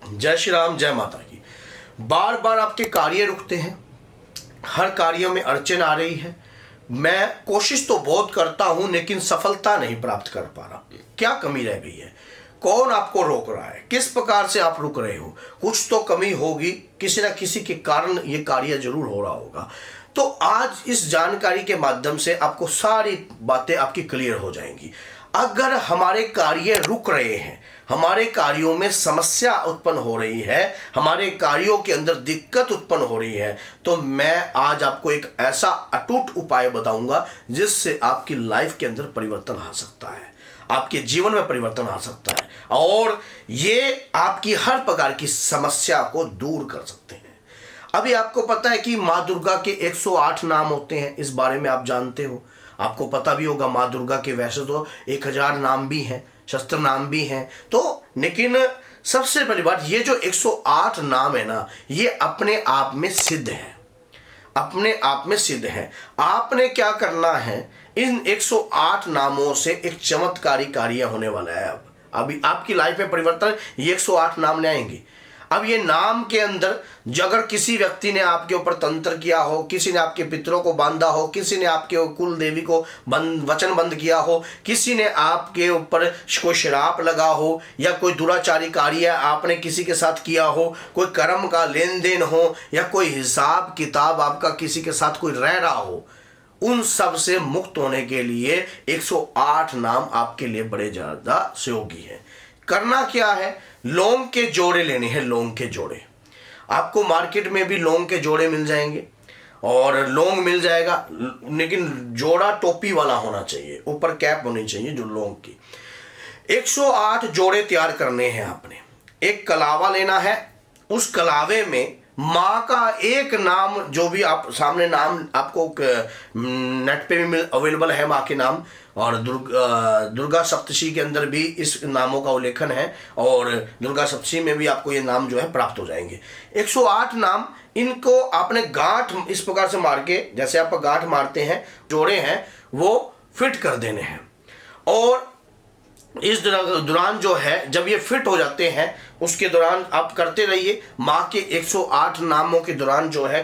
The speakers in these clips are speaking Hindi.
जय श्री राम, जय माता की। बार बार आपके कार्य रुकते हैं, हर कार्य में अड़चन आ रही है। मैं कोशिश तो बहुत करता हूं लेकिन सफलता नहीं प्राप्त कर पा रहा। क्या कमी रह गई है? कौन आपको रोक रहा है? किस प्रकार से आप रुक रहे हो? कुछ तो कमी होगी, किसी न किसी के कारण ये कार्य जरूर हो रहा होगा। तो आज इस जानकारी के माध्यम से आपको सारी बातें आपकी क्लियर हो जाएंगी। अगर हमारे कार्य रुक रहे हैं, हमारे कार्यों में समस्या उत्पन्न हो रही है, हमारे कार्यों के अंदर दिक्कत उत्पन्न हो रही है, तो मैं आज आपको एक ऐसा अटूट उपाय बताऊंगा जिससे आपकी लाइफ के अंदर परिवर्तन आ सकता है, आपके जीवन में परिवर्तन आ सकता है और ये आपकी हर प्रकार की समस्या को दूर कर सकते हैं। अभी आपको पता है कि माँ दुर्गा के 108 नाम होते हैं, इस बारे में आप जानते हो। आपको पता भी होगा माँ दुर्गा के वैसे तो 1000 नाम भी हैं, शस्त्र नाम भी हैं। तो लेकिन सबसे पहली बात, ये जो 108 नाम है ना, ये अपने आप में सिद्ध है, अपने आप में सिद्ध है। आपने क्या करना है, इन 108 नामों से एक चमत्कारी कार्य होने वाला है। अब अभी आपकी लाइफ में परिवर्तन ये 108 नाम ले आएंगे। अब ये नाम के अंदर अगर किसी व्यक्ति ने आपके ऊपर तंत्र किया हो, किसी ने आपके पितरों को बांधा हो, किसी ने आपके कुल देवी को वचनबंद किया हो, किसी ने आपके ऊपर कोई श्राप लगा हो, या कोई दुराचारी कार्य आपने किसी के साथ किया हो, कोई कर्म का लेन देन हो, या कोई हिसाब किताब आपका किसी के साथ कोई रह रहा हो, उन सब से मुक्त होने के लिए 108 नाम आपके लिए बड़े ज्यादा सहयोगी है। करना क्या है, लौंग के जोड़े लेने हैं। लौंग के जोड़े आपको मार्केट में भी लौंग के जोड़े मिल जाएंगे और लौंग मिल जाएगा, लेकिन जोड़ा टोपी वाला होना चाहिए, ऊपर कैप होनी चाहिए जो लौंग की। 108 जोड़े तैयार करने हैं आपने। एक कलावा लेना है, उस कलावे में माँ का एक नाम, जो भी आप सामने नाम आपको नेट पे भी अवेलेबल है माँ के नाम, और दुर्गा सप्तशी के अंदर भी इस नामों का उल्लेखन है, और दुर्गा सप्तशी में भी आपको ये नाम जो है प्राप्त हो जाएंगे। 108 नाम, इनको आपने गांठ इस प्रकार से मार के, जैसे आप गांठ मारते हैं, जोड़े हैं वो फिट कर देने हैं। और इस दौरान जो है, जब ये फिट हो जाते हैं, उसके दौरान आप करते रहिए माँ के 108 नामों के दौरान जो है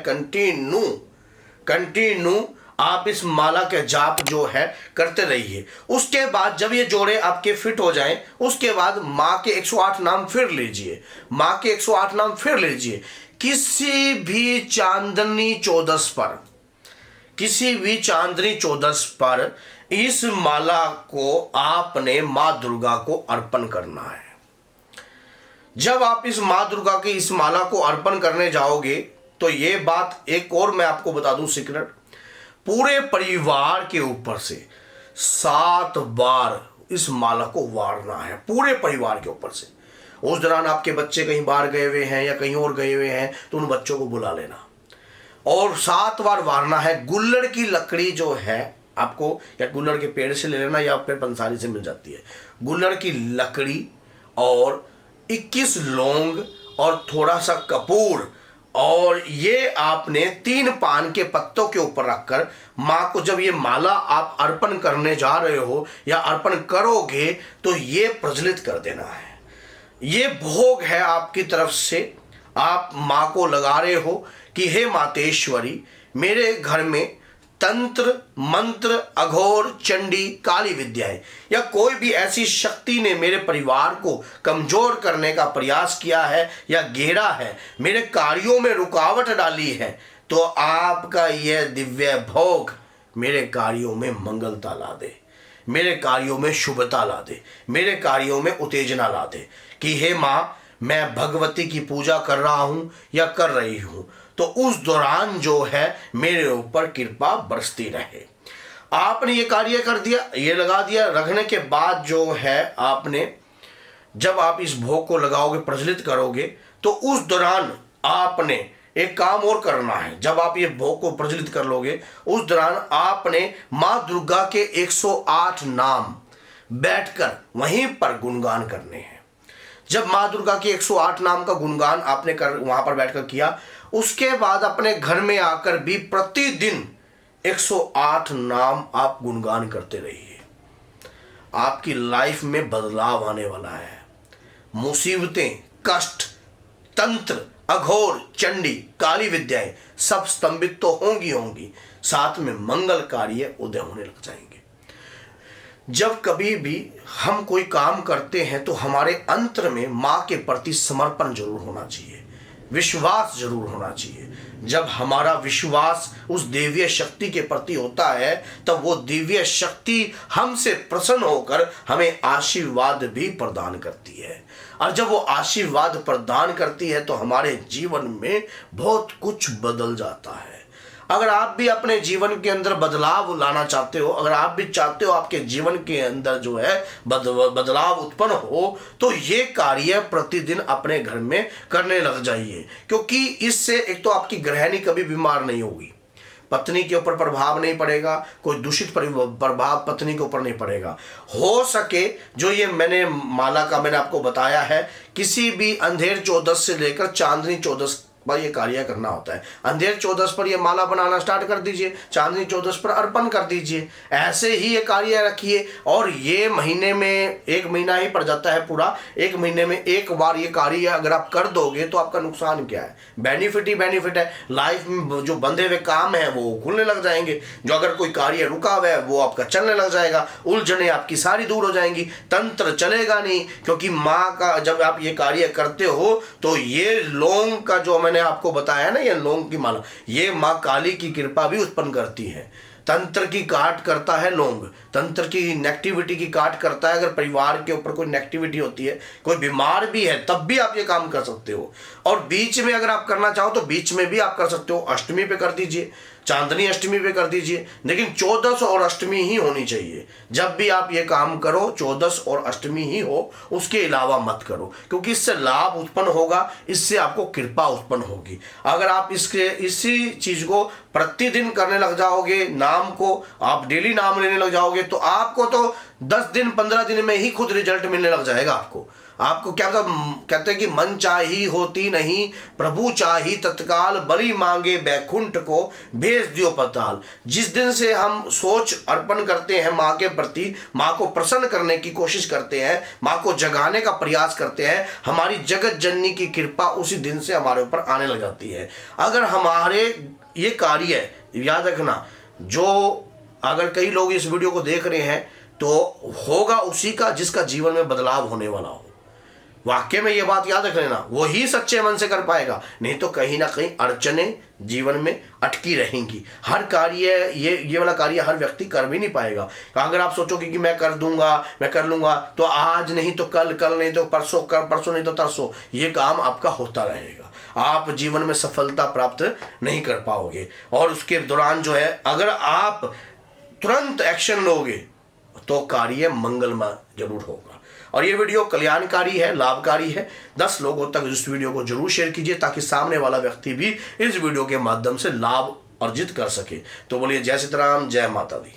कंटिन्यू आप इस माला के जाप जो है करते रहिए। उसके बाद जब ये जोड़े आपके फिट हो जाएं, उसके बाद माँ के 108 नाम फिर लीजिए, माँ के 108 नाम फिर लीजिए। किसी भी चांदनी चौदस पर, किसी भी चांदनी चौदस पर इस माला को आपने माँ दुर्गा को अर्पण करना है। जब आप इस माँ दुर्गा की इस माला को अर्पण करने जाओगे, तो ये बात एक और मैं आपको बता दूं सीक्रेट, पूरे परिवार के ऊपर से 7 बार इस माला को वारना है, पूरे परिवार के ऊपर से। उस दौरान आपके बच्चे कहीं बाहर गए हुए हैं या कहीं और गए हुए हैं, तो उन बच्चों को बुला लेना और 7 बार वारना है। गुल्लड़ की लकड़ी जो है आपको, या गुल्लड़ के पेड़ से ले लेना, या फिर पंसारी से मिल जाती है। गुल्लड़ की लकड़ी और 21 लौंग और थोड़ा सा कपूर, और ये आपने 3 पान के पत्तों के ऊपर रखकर माँ को, जब ये माला आप अर्पण करने जा रहे हो या अर्पण करोगे, तो ये प्रज्वलित कर देना है। ये भोग है आपकी तरफ से, आप माँ को लगा रहे हो कि हे मातेश्वरी, मेरे घर में तंत्र मंत्र अघोर चंडी काली विद्याएं या कोई भी ऐसी शक्ति ने मेरे परिवार को कमजोर करने का प्रयास किया है या घेरा है, मेरे कार्यों में रुकावट डाली है, तो आपका यह दिव्य भोग मेरे कार्यों में मंगलता ला दे, मेरे कार्यों में शुभता ला दे, मेरे कार्यों में उत्तेजना ला दे कि हे माँ, मैं भगवती की पूजा कर रहा हूं या कर रही हूं, तो उस दौरान जो है मेरे ऊपर कृपा बरसती रहे। आपने ये कार्य कर दिया, ये लगा दिया। रखने के बाद जो है आपने, जब आप इस भोग को लगाओगे, प्रज्वलित करोगे, तो उस दौरान आपने एक काम और करना है। जब आप ये भोग को प्रज्वलित कर लोगे, उस दौरान आपने माँ दुर्गा के 108 नाम बैठकर वहीं पर गुणगान करने हैं। जब माँ दुर्गा के 108 नाम का गुणगान आपने वहां पर बैठकर किया, उसके बाद अपने घर में आकर भी प्रतिदिन 108 नाम आप गुणगान करते रहिए। आपकी लाइफ में बदलाव आने वाला है। मुसीबतें, कष्ट, तंत्र, अघोर, चंडी, काली विद्याएं सब स्तंभित तो होंगी, साथ में मंगल कार्य उदय होने लग जाएंगे। जब कभी भी हम कोई काम करते हैं तो हमारे अंतर में माँ के प्रति समर्पण जरूर होना चाहिए, विश्वास जरूर होना चाहिए। जब हमारा विश्वास उस दिव्य शक्ति के प्रति होता है तब वो दिव्य शक्ति हमसे प्रसन्न होकर हमें आशीर्वाद भी प्रदान करती है, और जब वो आशीर्वाद प्रदान करती है तो हमारे जीवन में बहुत कुछ बदल जाता है। अगर आप भी अपने जीवन के अंदर बदलाव लाना चाहते हो, अगर आप भी चाहते हो आपके जीवन के अंदर जो है बदलाव उत्पन्न हो, तो ये कार्य प्रतिदिन अपने घर में करने लग जाइए, क्योंकि इससे एक तो आपकी गृहिणी कभी बीमार नहीं होगी, पत्नी के ऊपर प्रभाव नहीं पड़ेगा, कोई दूषित प्रभाव पत्नी के ऊपर नहीं पड़ेगा। हो सके जो ये मैंने माला का मैंने आपको बताया है, किसी भी अंधेर चौदस से लेकर चांदनी चौदस पर ये कार्य करना होता है। अंधेर चौदस पर ये माला बनाना स्टार्ट कर दीजिए, चांदनी चौदस पर अर्पण कर दीजिए, ऐसे ही ये कार्य रखिए। और ये महीने में 1 महीना ही पड़ जाता है पूरा, 1 महीने में एक बार ये कार्य अगर आप कर दोगे तो आपका नुकसान क्या है, बेनिफिट ही बेनिफिट है। लाइफ में जो बंधे हुए काम है वो खुलने लग जाएंगे, जो अगर कोई कार्य रुका हुआ है वो आपका चलने लग जाएगा, उलझने आपकी सारी दूर हो जाएंगी, तंत्र चलेगा नहीं। क्योंकि माँ का जब आप ये कार्य करते हो तो ये लौंग का जो मैंने आपको बताया ना, ये लौंग की माला, ये माँ काली की कृपा भी उत्पन्न करती है। तंत्र की काट करता है लौंग, तंत्र की नेगेटिविटी की काट करता है। अगर परिवार के ऊपर कोई नेगेटिविटी होती है, कोई बीमार भी है, तब भी आप ये काम कर सकते हो। और बीच में अगर आप करना चाहो तो बीच में भी आप कर सकते हो, अष्टमी पे कर दीजिए, चांदनी अष्टमी पे कर दीजिए, लेकिन 14 और अष्टमी ही होनी चाहिए। जब भी आप ये काम करो 14 और अष्टमी ही हो, उसके अलावा मत करो, क्योंकि इससे लाभ उत्पन्न होगा, इससे आपको कृपा उत्पन्न होगी। अगर आप इसी चीज को प्रतिदिन करने लग जाओगे, नाम को आप डेली नाम लेने लग जाओगे, तो आपको तो 10 दिन 15 दिन में ही खुद रिजल्ट मिलने लग जाएगा। आपको क्या कहते हैं कि मन चाही होती नहीं, प्रभु चाही तत्काल, बलि मांगे बैकुंठ को भेज दियो पताल। जिस दिन से हम सोच अर्पण करते हैं माँ के प्रति, माँ को प्रसन्न करने की कोशिश करते हैं, माँ को जगाने का प्रयास करते हैं, हमारी जगत जननी की कृपा उसी दिन से हमारे ऊपर आने लग जाती है। अगर हमारे ये कार्य याद रखना, जो अगर कई लोग इस वीडियो को देख रहे हैं तो होगा उसी का जिसका जीवन में बदलाव होने वाला हो। वाक्य में ये बात याद रख लेना, वही सच्चे मन से कर पाएगा, नहीं तो कहीं ना कहीं अड़चने जीवन में अटकी रहेंगी। हर कार्य ये वाला कार्य हर व्यक्ति कर भी नहीं पाएगा। अगर आप सोचोगे कि मैं कर दूंगा, मैं कर लूंगा, तो आज नहीं तो कल, कल नहीं तो परसों, परसों नहीं तो तरसों, ये काम आपका होता रहेगा। आप जीवन में सफलता प्राप्त नहीं कर पाओगे। और उसके दौरान जो है, अगर आप तुरंत एक्शन लोगे तो कार्य मंगलमय जरूर होगा। और ये वीडियो कल्याणकारी है, लाभकारी है। 10 लोगों तक इस वीडियो को जरूर शेयर कीजिए, ताकि सामने वाला व्यक्ति भी इस वीडियो के माध्यम से लाभ अर्जित कर सके। तो बोलिए जय सीताराम, जय माता दी।